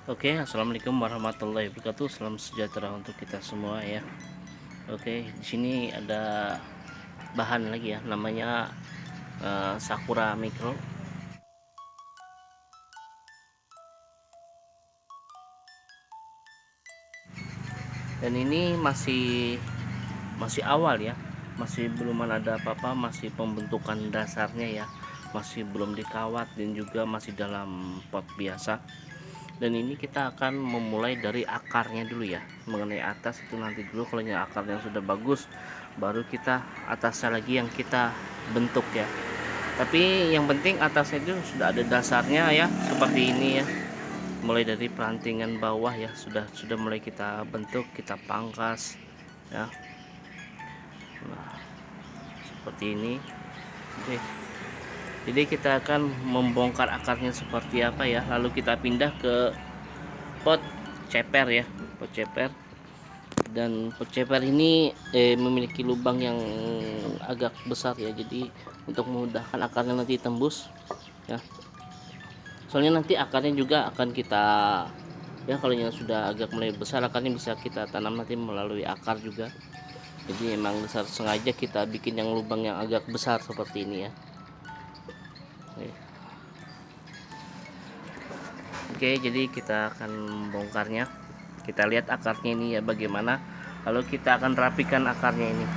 Oke, assalamualaikum warahmatullahi wabarakatuh. Salam sejahtera untuk kita semua ya. Oke, di sini ada bahan lagi ya, namanya Sakura Micro. Dan ini masih awal ya, masih belum ada apa-apa, masih pembentukan dasarnya ya, masih belum dikawat dan juga masih dalam pot biasa. Dan ini kita akan memulai dari akarnya dulu ya. Mengenai atas itu nanti dulu, kalau akarnya sudah bagus baru kita atasnya lagi yang kita bentuk ya. Tapi yang penting atasnya itu sudah ada dasarnya ya, seperti ini ya. Mulai dari perantingan bawah ya, sudah mulai kita bentuk, kita pangkas ya. Nah, seperti ini. Oke, jadi kita akan membongkar akarnya seperti apa ya, lalu kita pindah ke pot ceper ya, pot ceper. Dan pot ceper ini memiliki lubang yang agak besar ya, jadi untuk memudahkan akarnya nanti tembus ya. Soalnya nanti akarnya juga akan kita ya, kalau yang sudah agak mulai besar akarnya bisa kita tanam nanti melalui akar juga. Jadi emang besar, sengaja kita bikin yang lubang yang agak besar seperti ini ya. Oke, jadi kita akan membongkarnya. Kita lihat akarnya ini ya bagaimana, lalu kita akan rapikan akarnya ini.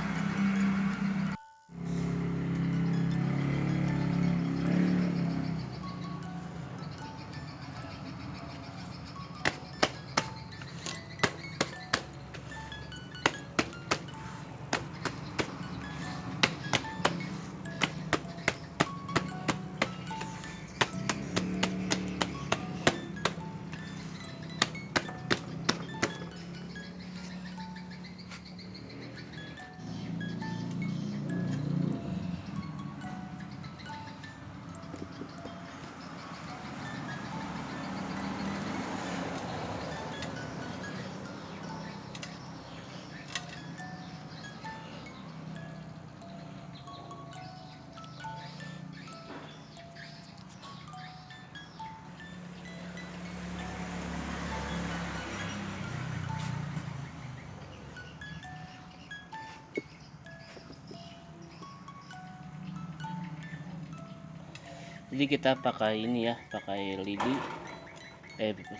Jadi kita pakai ini ya, pakai lidi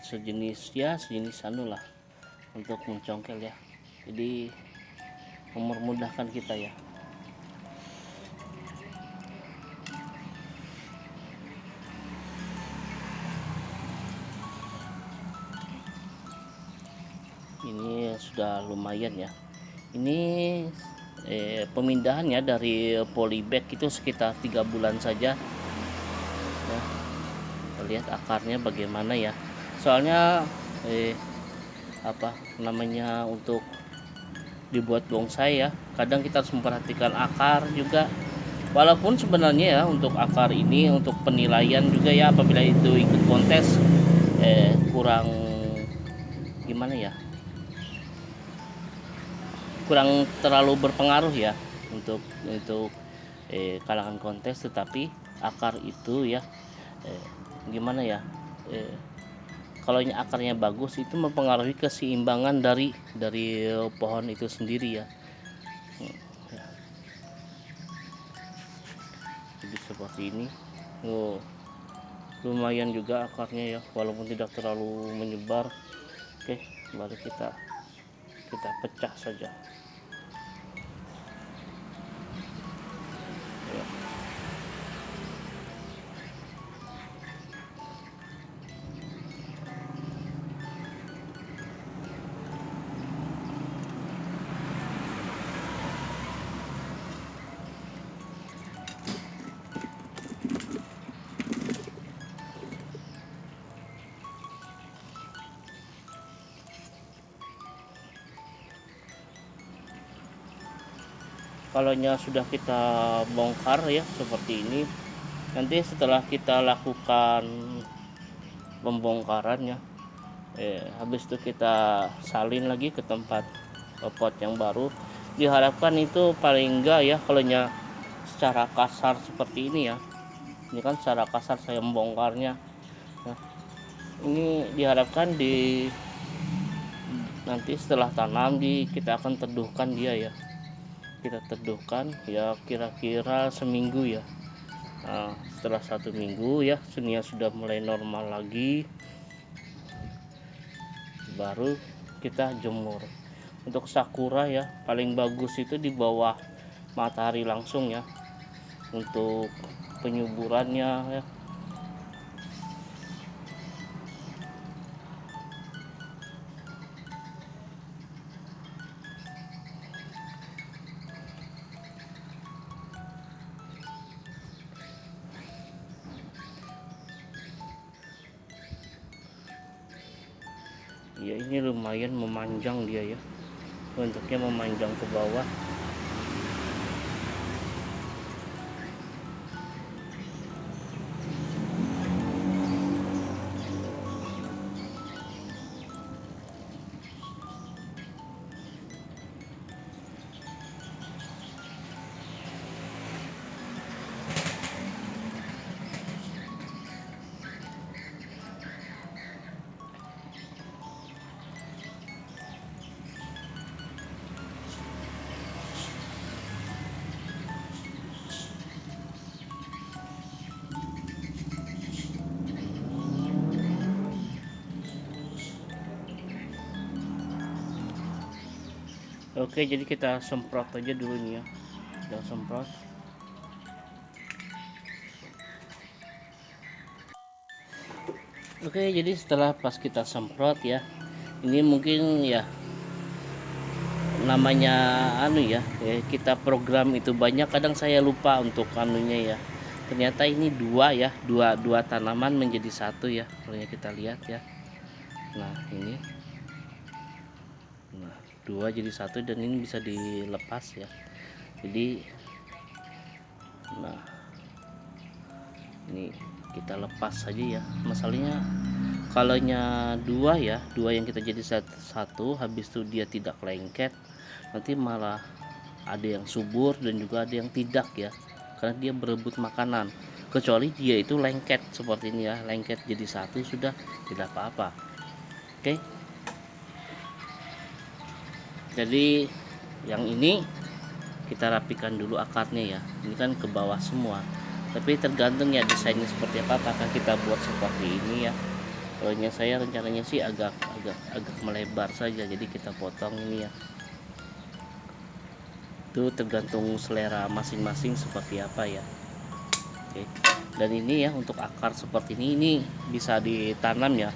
sejenis ya, sejenis anu lah untuk mencongkel ya. Jadi mempermudahkan kita ya. Ini sudah lumayan ya. Ini pemindahannya dari polybag itu sekitar 3 bulan saja ya. Lihat akarnya bagaimana ya, soalnya apa namanya, untuk dibuat bonsai ya, kadang kita harus memperhatikan akar juga. Walaupun sebenarnya ya untuk akar ini untuk penilaian juga ya, apabila itu ikut kontes kurang gimana ya, kurang terlalu berpengaruh ya untuk kalangan kontes. Tetapi akar itu ya gimana ya, kalau akarnya bagus itu mempengaruhi keseimbangan dari pohon itu sendiri ya. Jadi seperti ini. Oh, lumayan juga akarnya ya, walaupun tidak terlalu menyebar. Oke, mari kita pecah saja. Kalau sudah kita bongkar ya seperti ini, nanti setelah kita lakukan pembongkarannya, habis itu kita salin lagi ke tempat pot yang baru. Diharapkan itu paling enggak ya, kalau secara kasar seperti ini ya, ini kan secara kasar saya membongkarnya. Nah, Ini diharapkan nanti setelah tanam kita akan teduhkan dia ya. Kita teduhkan ya kira-kira seminggu ya. Nah, setelah 1 minggu ya sunia sudah mulai normal lagi, baru kita jemur. Untuk sakura ya paling bagus itu di bawah matahari langsung ya, untuk penyuburannya ya. Ya ini lumayan memanjang dia ya, bentuknya memanjang ke bawah. Oke, jadi kita semprot aja dulu nih ya. Kita semprot. Oke, jadi setelah pas kita semprot ya, ini mungkin ya namanya anu ya, kita program itu banyak, kadang saya lupa untuk anunya ya. Ternyata ini dua tanaman menjadi satu ya, kalau kita lihat ya. Nah ini, nah dua jadi satu, dan ini bisa dilepas ya. Jadi nah ini kita lepas saja ya. Masalahnya kalau dua ya, dua yang kita jadi satu, habis itu dia tidak lengket, nanti malah ada yang subur dan juga ada yang tidak ya, karena dia berebut makanan. Kecuali dia itu lengket seperti ini ya, lengket jadi satu, sudah tidak apa-apa. Oke, jadi yang ini kita rapikan dulu akarnya ya. Ini kan ke bawah semua, tapi tergantung ya desainnya seperti apa, apakah kita buat seperti ini ya. Kalau saya rencananya sih agak melebar saja, jadi kita potong ini ya. Itu tergantung selera masing-masing seperti apa ya. Oke. Dan ini ya untuk akar seperti ini bisa ditanam ya.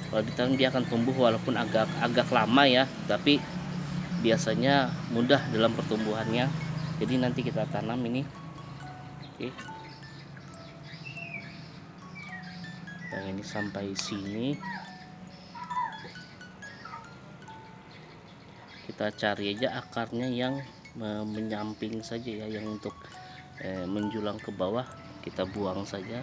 Kalau ditanam dia akan tumbuh walaupun agak lama ya, tapi biasanya mudah dalam pertumbuhannya. Jadi nanti kita tanam ini. Oke. Yang ini sampai sini. Kita cari aja akarnya yang menyamping saja ya, yang untuk menjulang ke bawah kita buang saja.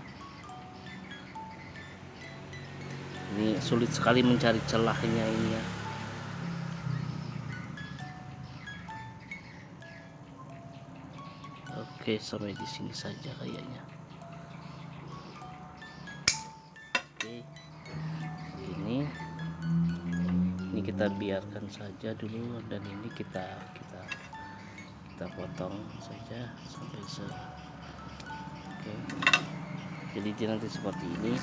Ini sulit sekali mencari celahnya ini ya. Oke, sampai di sini saja kayaknya. Oke, ini kita biarkan saja dulu, dan ini kita potong saja sampai oke. Jadi dia nanti seperti ini.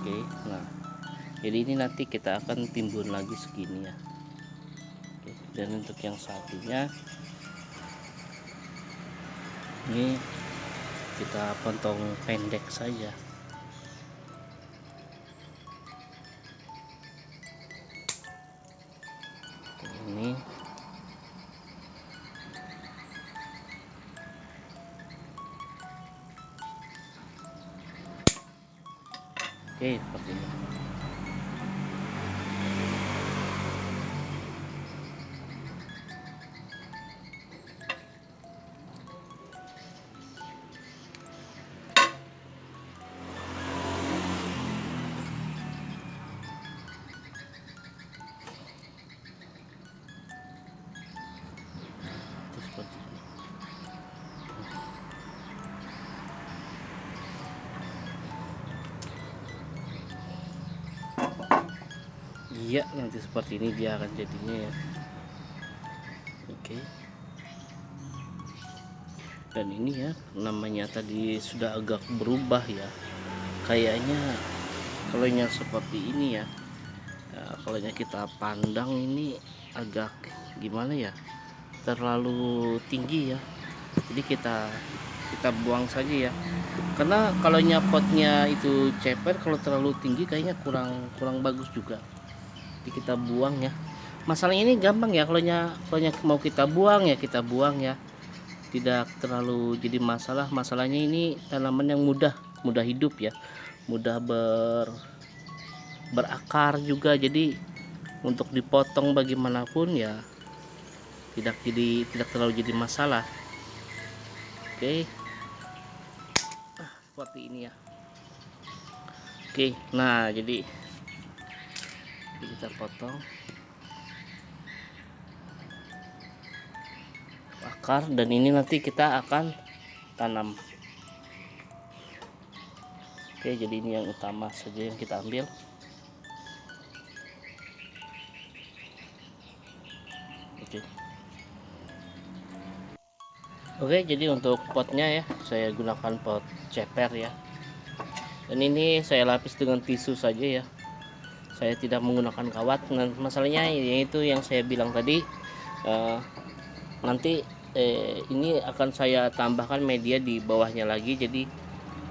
Oke, nah jadi ini nanti kita akan timbun lagi segini ya. Oke, dan untuk yang satunya ini kita potong pendek saja. Ini oke, seperti ini. Seperti ini. Iya, nanti seperti ini dia akan jadinya ya. Oke. Dan ini ya namanya tadi sudah agak berubah ya. Kayaknya kalau yang seperti ini ya, kalau kita pandang ini agak gimana ya, terlalu tinggi ya. Jadi kita buang saja ya, karena kalau potnya itu ceper, kalau terlalu tinggi kayaknya kurang kurang bagus juga. Jadi kita buang ya. Masalahnya ini gampang ya, kalau mau kita buang ya kita buang ya, tidak terlalu jadi masalah. Masalahnya ini tanaman yang mudah hidup ya, mudah berakar juga, jadi untuk dipotong bagaimanapun ya tidak terlalu jadi masalah. Oke. Seperti ini ya. Oke, nah jadi kita potong akar, dan ini nanti kita akan tanam. Oke, jadi ini yang utama saja yang kita ambil. Oke, jadi untuk potnya ya saya gunakan pot ceper ya, dan ini saya lapis dengan tisu saja ya, saya tidak menggunakan kawat. Nah, masalahnya yaitu yang saya bilang tadi, nanti ini akan saya tambahkan media di bawahnya lagi, jadi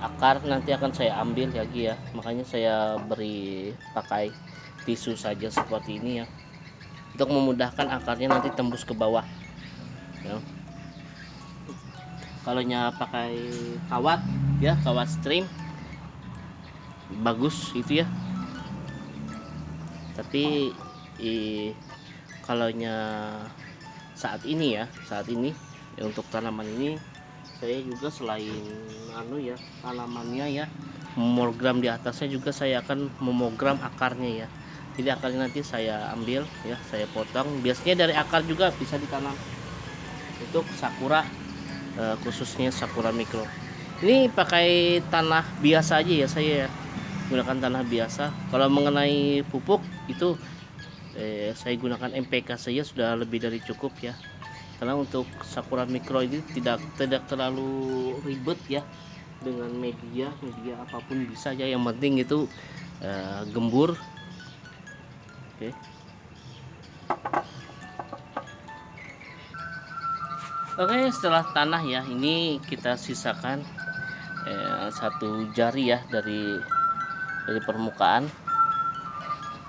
akar nanti akan saya ambil lagi ya, makanya saya beri pakai tisu saja seperti ini ya, untuk memudahkan akarnya nanti tembus ke bawah ya. Kalau pakai kawat ya, kawat string bagus itu ya, tapi kalau saat ini ya untuk tanaman ini saya juga selain tanamannya ya memogram di atasnya, juga saya akan memogram akarnya ya. Jadi akarnya nanti saya ambil ya, saya potong. Biasanya dari akar juga bisa ditanam untuk sakura, khususnya sakura mikro. Ini pakai tanah biasa aja ya, saya gunakan tanah biasa. Kalau mengenai pupuk itu saya gunakan MPK saja sudah lebih dari cukup ya, karena untuk sakura mikro ini tidak terlalu ribet ya, dengan media apapun bisa ya, yang penting itu gembur. Oke. Oke, setelah tanah ya, ini kita sisakan 1 jari ya dari permukaan.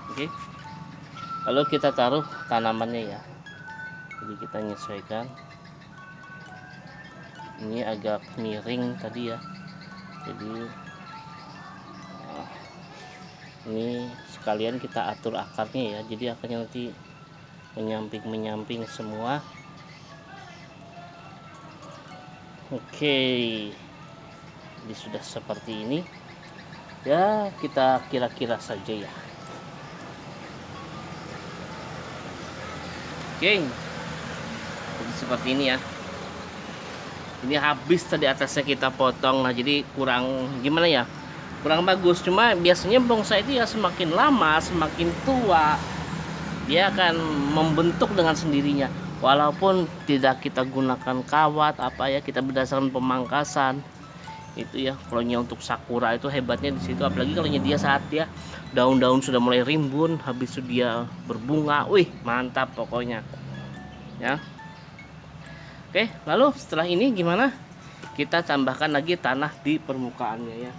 Oke, lalu kita taruh tanamannya ya, jadi kita menyesuaikan. Ini agak miring tadi ya, jadi ini sekalian kita atur akarnya ya, jadi akarnya nanti menyamping semua. Oke, jadi sudah seperti ini ya, kita kira-kira saja ya. Oke, jadi seperti ini ya. Ini habis tadi atasnya kita potong, nah jadi kurang gimana ya, kurang bagus. Cuma biasanya bonsai itu ya semakin lama semakin tua dia akan membentuk dengan sendirinya, walaupun tidak kita gunakan kawat apa ya, kita berdasarkan pemangkasan itu ya. Kalau untuk sakura itu hebatnya di situ, apalagi kalau dia saat ya daun-daun sudah mulai rimbun, habis itu dia berbunga, wih mantap pokoknya ya. Oke, lalu setelah ini gimana, kita tambahkan lagi tanah di permukaannya ya.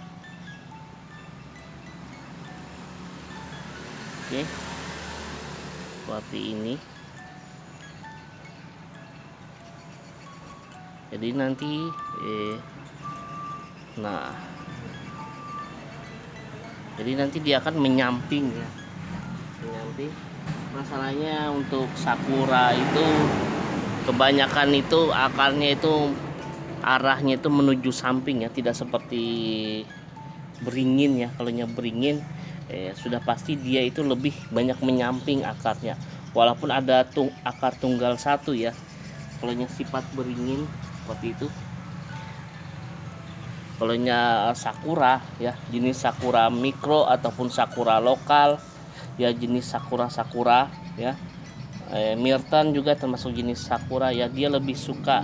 Oke, seperti ini. Jadi nanti jadi nanti dia akan menyamping ya, masalahnya untuk sakura itu kebanyakan itu akarnya itu arahnya itu menuju samping ya, tidak seperti beringin ya. Kalau beringin sudah pasti dia itu lebih banyak menyamping akarnya, walaupun ada akar tunggal satu ya. Kalau sifat beringin seperti itu. Kalau sakura ya, jenis sakura mikro ataupun sakura lokal ya jenis sakura ya. Myrtan juga termasuk jenis sakura ya, dia lebih suka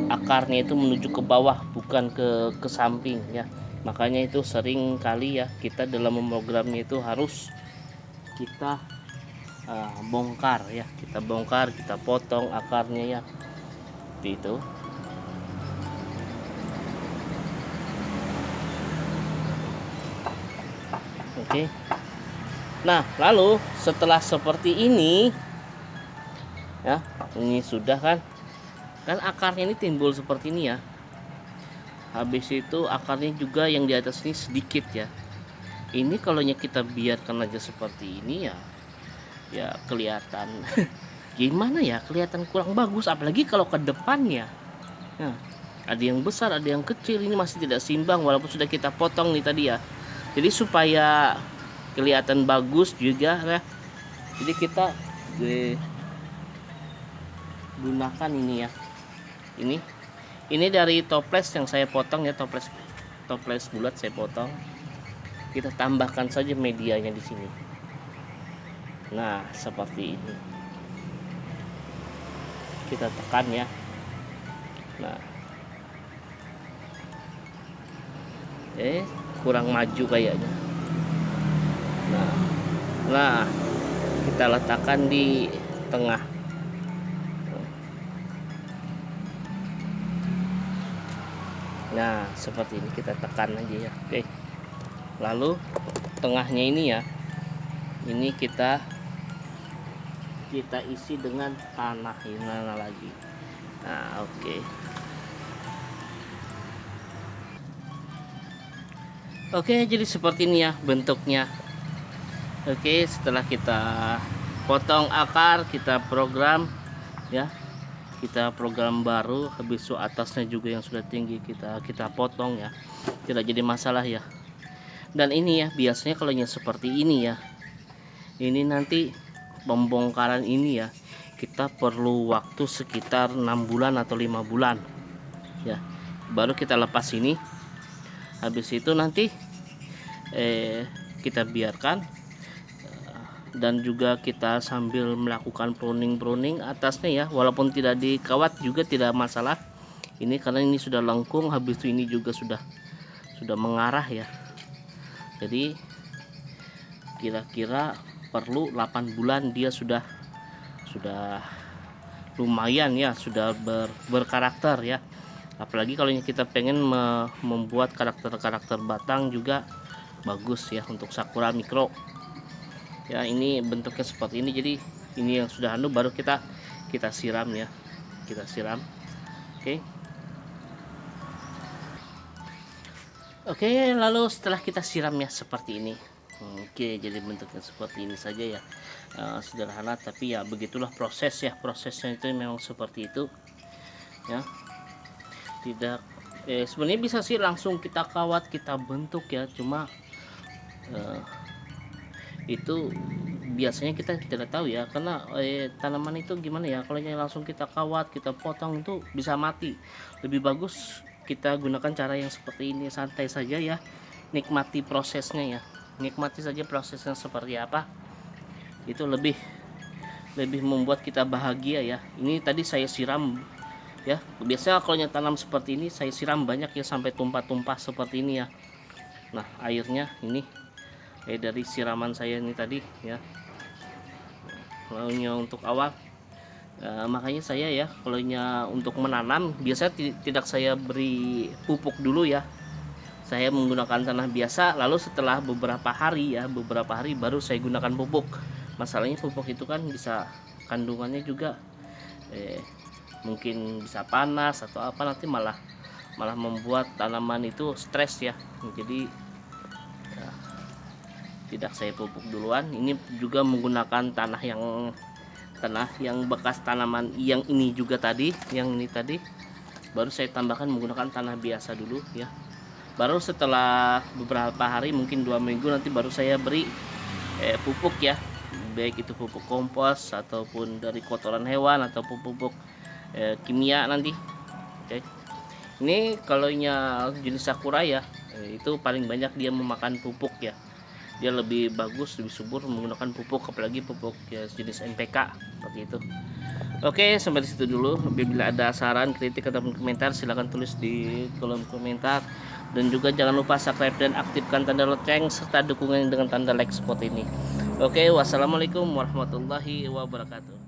akarnya itu menuju ke bawah bukan ke samping ya. Makanya itu sering kali ya kita dalam memprogramnya itu harus kita bongkar ya, kita bongkar, kita potong akarnya ya, seperti itu. Oke. Nah, lalu setelah seperti ini ya, ini sudah kan akarnya ini timbul seperti ini ya. Habis itu akarnya juga yang di atas ini sedikit ya. Ini kalau kita biarkan aja seperti ini ya kelihatan gimana ya, kelihatan kurang bagus, apalagi kalau ke depannya. Nah, ada yang besar, ada yang kecil, ini masih tidak seimbang walaupun sudah kita potong nih tadi ya. Jadi supaya kelihatan bagus juga ya, jadi kita gunakan ini ya. Ini dari toples yang saya potong ya, toples bulat saya potong. Kita tambahkan saja medianya di sini. Nah, seperti ini. Kita tekan ya. Nah. Kurang maju kayaknya. Nah, kita letakkan di tengah. Nah, seperti ini kita tekan aja ya. Oke. Lalu tengahnya ini ya. Ini kita isi dengan tanah ini lagi. Nah, oke. Oke, jadi seperti ini ya bentuknya. Oke, setelah kita potong akar, kita program ya. Kita program baru, habis itu atasnya juga yang sudah tinggi kita potong ya. Tidak jadi masalah ya. Dan ini ya, biasanya kalau seperti ini ya. Ini nanti pembongkaran ini ya, kita perlu waktu sekitar 6 bulan atau 5 bulan ya, baru kita lepas ini. Habis itu nanti kita biarkan, dan juga kita sambil melakukan pruning atasnya ya, walaupun tidak dikawat juga tidak masalah ini, karena ini sudah lengkung. Habis itu ini juga sudah mengarah ya. Jadi kira-kira perlu 8 bulan dia sudah lumayan ya, sudah berkarakter ya. Apalagi kalau kita pengen membuat karakter batang juga bagus ya untuk sakura mikro ya. Ini bentuknya seperti ini. Jadi ini yang sudah baru kita siram ya, kita siram. Oke, lalu setelah kita siram ya seperti ini. Oke, jadi bentuknya seperti ini saja ya. Sederhana, tapi ya begitulah prosesnya itu memang seperti itu ya. Tidak sebenarnya bisa sih langsung kita kawat, kita bentuk ya, cuma itu biasanya kita tidak tahu ya, karena tanaman itu gimana ya, kalau langsung kita kawat, kita potong itu bisa mati. Lebih bagus kita gunakan cara yang seperti ini, santai saja ya, nikmati prosesnya ya, nikmati saja prosesnya seperti apa, itu lebih membuat kita bahagia ya. Ini tadi saya siram ya, biasanya kalau tanam seperti ini saya siram banyak ya, sampai tumpah-tumpah seperti ini ya. Nah, airnya ini dari siraman saya ini tadi ya. Lalu untuk awal makanya saya ya, kalau untuk menanam biasa tidak saya beri pupuk dulu ya. Saya menggunakan tanah biasa, lalu setelah beberapa hari baru saya gunakan pupuk. Masalahnya pupuk itu kan bisa kandungannya juga mungkin bisa panas atau apa, nanti malah membuat tanaman itu stres ya. Jadi tidak saya pupuk duluan. Ini juga menggunakan tanah yang bekas tanaman yang ini juga tadi, yang ini tadi baru saya tambahkan menggunakan tanah biasa dulu ya. Baru setelah beberapa hari, mungkin 2 minggu nanti baru saya beri pupuk ya, baik itu pupuk kompos ataupun dari kotoran hewan atau pupuk kimia nanti. Oke. Ini kalau jenis sakura ya, itu paling banyak dia memakan pupuk ya. dia lebih bagus, lebih subur menggunakan pupuk, apalagi pupuk ya jenis NPK seperti itu. Oke, sampai di situ dulu. Bila ada saran, kritik ataupun komentar silahkan tulis di kolom komentar. Dan juga jangan lupa subscribe dan aktifkan tanda lonceng serta dukungan dengan tanda like seperti ini. Oke, wassalamualaikum warahmatullahi wabarakatuh.